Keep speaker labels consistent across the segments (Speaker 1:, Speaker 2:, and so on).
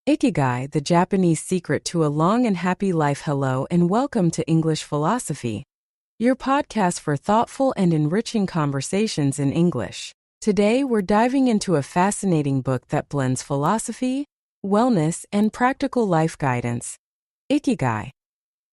Speaker 1: Ikigai, the Japanese secret to a long and happy life. Hello and welcome to English Philosophy, your podcast for thoughtful and enriching conversations in English. Today we're diving into a fascinating book that blends philosophy, wellness, and practical life guidance. Ikigai,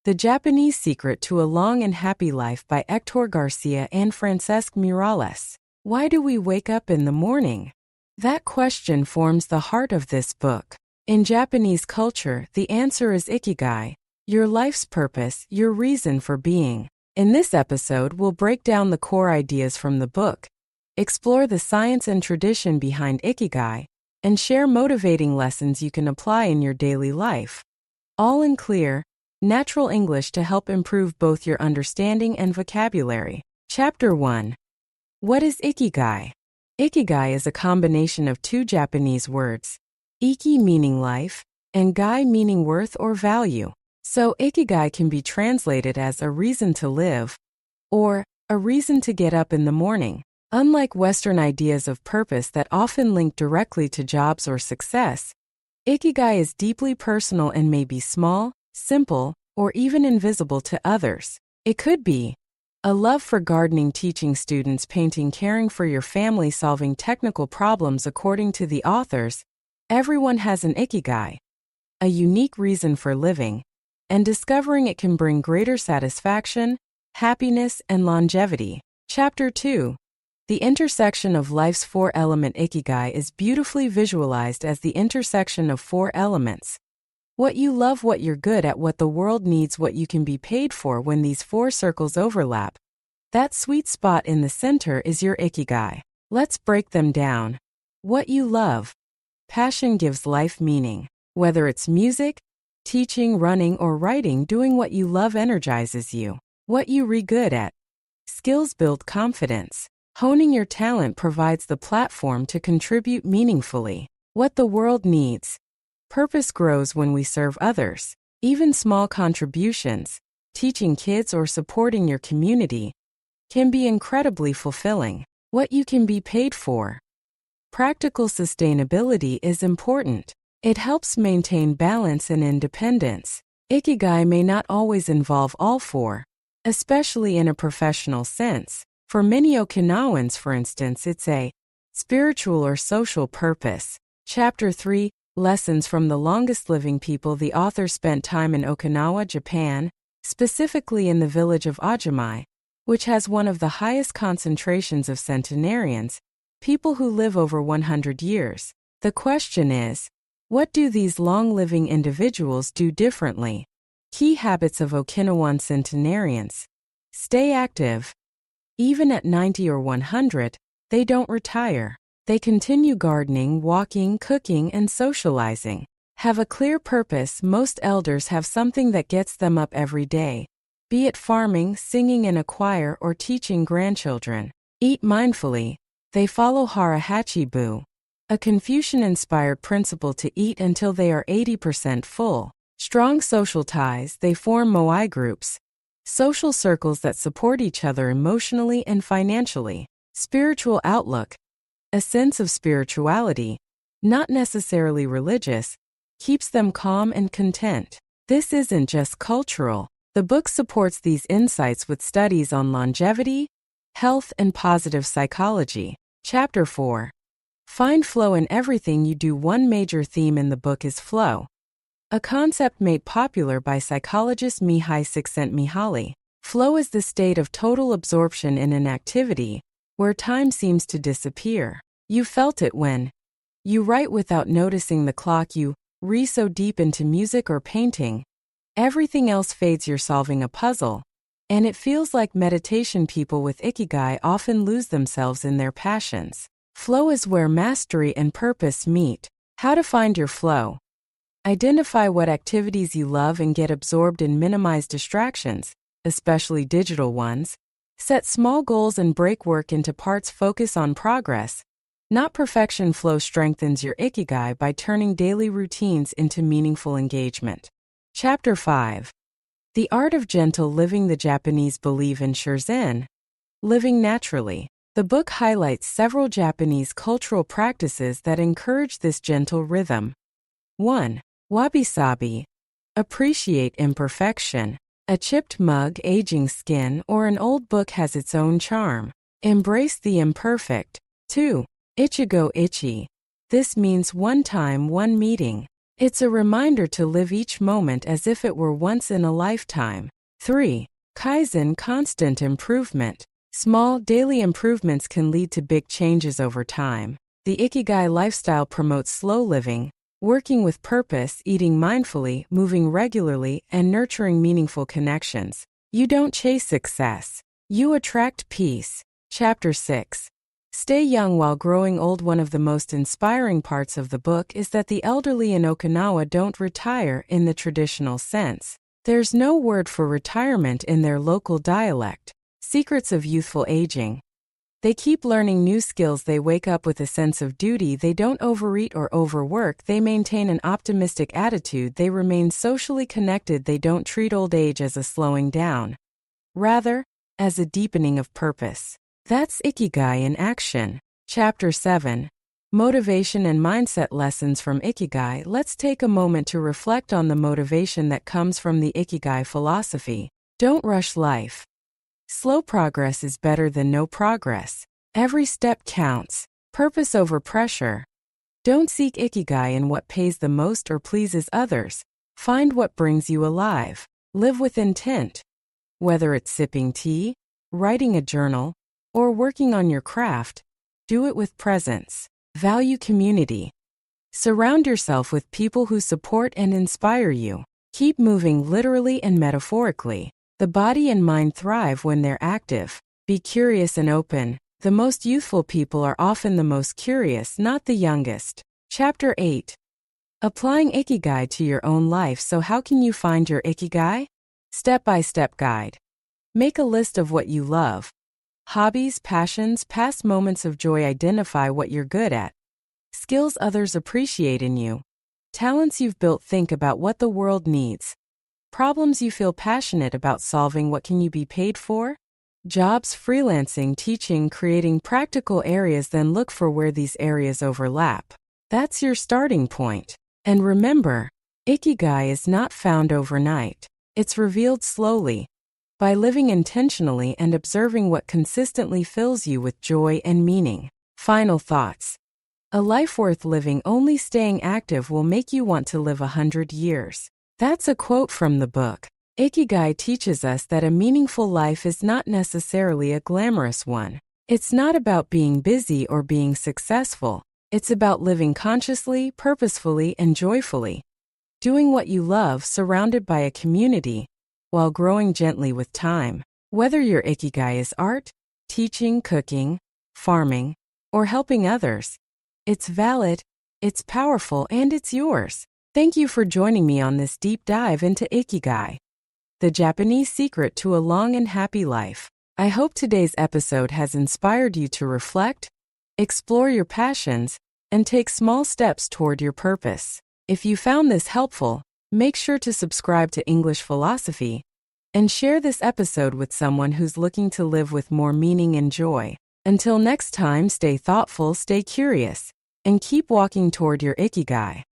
Speaker 1: the Japanese secret to a long and happy life by Héctor García and Francesc Miralles. Why do we wake up in the morning? That question forms the heart of this book. In Japanese culture, the answer is Ikigai, your life's purpose, your reason for being. In this episode, we'll break down the core ideas from the book, explore the science and tradition behind Ikigai, and share motivating lessons you can apply in your daily life. All in clear, natural English to help improve both your understanding and vocabulary. Chapter 1. What is Ikigai? Ikigai is a combination of two Japanese words, Iki meaning life, and gai meaning worth or value. So Ikigai can be translated as a reason to live, or a reason to get up in the morning. Unlike Western ideas of purpose that often link directly to jobs or success, Ikigai is deeply personal and may be small, simple, or even invisible to others. It could be a love for gardening, teaching students, painting, caring for your family, solving technical problems. According to the authors, everyone has an Ikigai, a unique reason for living, and discovering it can bring greater satisfaction, happiness, and longevity. Chapter 2. The intersection of life's four-element. Ikigai is beautifully visualized as the intersection of four elements. What you love, what you're good at, what the world needs, what you can be paid for. When these four circles overlap, that sweet spot in the center is your Ikigai. Let's break them down. What you love. Passion gives life meaning. Whether it's music, teaching, running, or writing, doing what you love energizes you. What you are good at. Skills build confidence. Honing your talent provides the platform to contribute meaningfully. What the world needs. Purpose grows when we serve others. Even small contributions, teaching kids or supporting your community, can be incredibly fulfilling. What you can be paid for. Practical sustainability is important. It helps maintain balance and independence. Ikigai may not always involve all four, especially in a professional sense. For many Okinawans, for instance, it's a spiritual or social purpose. Chapter 3. Lessons from the longest living people. The author spent time in Okinawa, Japan, specifically in the village of Ajimai, which has one of the highest concentrations of centenarians, people who live over 100 years. The question is, what do these long-living individuals do differently? Key habits of Okinawan centenarians. Stay active. Even at 90 or 100, they don't retire. They continue gardening, walking, cooking, and socializing. Have a clear purpose. Most elders have something that gets them up every day, be it farming, singing in a choir, or teaching grandchildren. Eat mindfully. They follow hara hachibu, a Confucian-inspired principle to eat until they are 80% full. Strong social ties. They form moai groups, social circles that support each other emotionally and financially. Spiritual outlook. A sense of spirituality, not necessarily religious, keeps them calm and content. This isn't just cultural. The book supports these insights with studies on longevity, health, and positive psychology. Chapter 4. Find flow in everything you do. One major theme in the book is flow, a concept made popular by psychologist Mihaly Csikszentmihalyi. Flow is the state of total absorption in an activity, where time seems to disappear. You felt it when you write without noticing the clock, you read so deep into music or painting, everything else fades. You're solving a puzzle, and it feels like meditation. People with Ikigai often lose themselves in their passions. Flow is where mastery and purpose meet. How to find your flow. Identify what activities you love and get absorbed in. Minimize distractions, especially digital ones. Set small goals and break work into parts. Focus on progress, not perfection. Flow strengthens your Ikigai by turning daily routines into meaningful engagement. Chapter 5. The art of gentle living. The Japanese believe in Shizen, living naturally. The book highlights several Japanese cultural practices that encourage this gentle rhythm. 1. Wabi-sabi. Appreciate imperfection. A chipped mug, aging skin, or an old book has its own charm. Embrace the imperfect. 2. Ichigo-ichi. This means one time, one meeting. It's a reminder to live each moment as if it were once in a lifetime. 3. Kaizen, constant improvement. Small, daily improvements can lead to big changes over time. The Ikigai lifestyle promotes slow living, working with purpose, eating mindfully, moving regularly, and nurturing meaningful connections. You don't chase success. You attract peace. Chapter 6. Stay young while growing old. One of the most inspiring parts of the book is that the elderly in Okinawa don't retire in the traditional sense. There's no word for retirement in their local dialect. Secrets of youthful aging. They keep learning new skills. They wake up with a sense of duty. They don't overeat or overwork. They maintain an optimistic attitude. They remain socially connected. They don't treat old age as a slowing down, rather, as a deepening of purpose. That's Ikigai in action. Chapter 7. Motivation and Mindset Lessons from Ikigai. Let's take a moment to reflect on the motivation that comes from the Ikigai philosophy. Don't rush life. Slow progress is better than no progress. Every step counts. Purpose over pressure. Don't seek Ikigai in what pays the most or pleases others. Find what brings you alive. Live with intent. Whether it's sipping tea, writing a journal, or working on your craft, do it with presence. Value community. Surround yourself with people who support and inspire you. Keep moving literally and metaphorically. The body and mind thrive when they're active. Be curious and open. The most youthful people are often the most curious, not the youngest. Chapter 8. Applying Ikigai to your own life. So how can you find your Ikigai? Step-by-step guide. Make a list of what you love. Hobbies, passions, past moments of joy. Identify what you're good at. Skills others appreciate in you. Talents you've built. Think about what the world needs. Problems you feel passionate about solving. What can you be paid for? Jobs, freelancing, teaching, creating. Practical areas. Then look for where these areas overlap. That's your starting point. And remember, Ikigai is not found overnight. It's revealed slowly, by living intentionally and observing what consistently fills you with joy and meaning. Final thoughts. A life worth living. Only staying active will make you want to live 100 years. That's a quote from the book. Ikigai teaches us that a meaningful life is not necessarily a glamorous one. It's not about being busy or being successful. It's about living consciously, purposefully, and joyfully. Doing what you love, surrounded by a community, while growing gently with time. Whether your Ikigai is art, teaching, cooking, farming, or helping others, it's valid, it's powerful, and it's yours. Thank you for joining me on this deep dive into Ikigai, the Japanese secret to a long and happy life. I hope today's episode has inspired you to reflect, explore your passions, and take small steps toward your purpose. If you found this helpful, make sure to subscribe to English Philosophy and share this episode with someone who's looking to live with more meaning and joy. Until next time, stay thoughtful, stay curious, and keep walking toward your Ikigai.